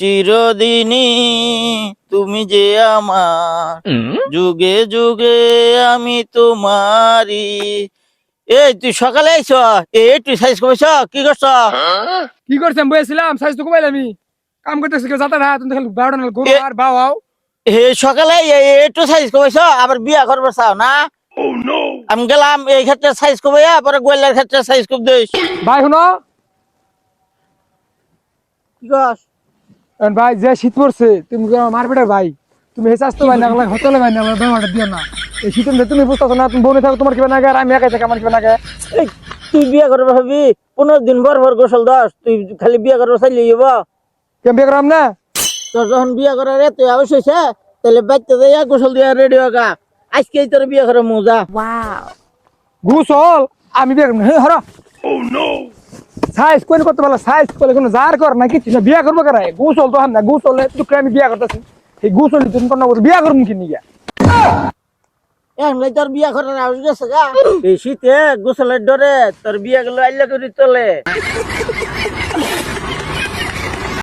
চিরদিনই তুমি যে আমার, যুগে যুগে আমি তোমারি। এই তুই সকালে আইছ, এই তুই সাইজ কমেছ, কি করছ? কি করছেন বইছিলাম সাইজ তো কমাইলাম আমি কাম করতেছি কেউ যাতে না তুমি খালি 12টা নাল গরু এ- আর বাও আও হে সকালে একটু সাইজ কমেছ, আবার বিয়া করবো চাও না? আমি গেলাম এই ক্ষেত্রে সাইজ কমাইয়া, পরে গোয়েলার ক্ষেত্রে সাইজ কম দিস। ভাই শুনো কি কস? ভাই যে শীত পড়ছে তুমি মারপেটের ভাই তুমি হে চাস্তো ভাই না হোটেলে ভাই না ব্যবহারটা দিও না এই শীতের মধ্যে তুমি বুঝতেছো না তুমি বনে থাকো তোমার কিবা নাগে আর আমি একাই থাকি আমার কিবা নাগে এই তুই বিয়া করবো ভাবি, 15 দিন ভর ভর গোসল দস, তুই খালি বিয়া করবো চাইলে যাব? কেম বিয়ে করাম না তোর যখন বিয়া করার তুই অবশ্যই হইছে, তাহলে বাচ্চা দিয়া গোসল দিয়া রেডি হোগা, আজকেই তোর বিয়া করে মজা। গুসল আমি বিয়ে করবো হে হর সাইজ কোন করতে পারলা সাইজ করলে কোনো জার কর না কিছু না বিয়ে করবো কারাই গুসল তো হান না গুসল একটু আমি বিয়ে করতেছি এই গুসল তুমি কোন বিয়ে করবো কি নিয়ে এমনি তোর বিয়া করার আওয়াজ গেছে গা, এই শীতে গোসলের ডরে তোর বিয়া গুলো আইলে করে তোলে।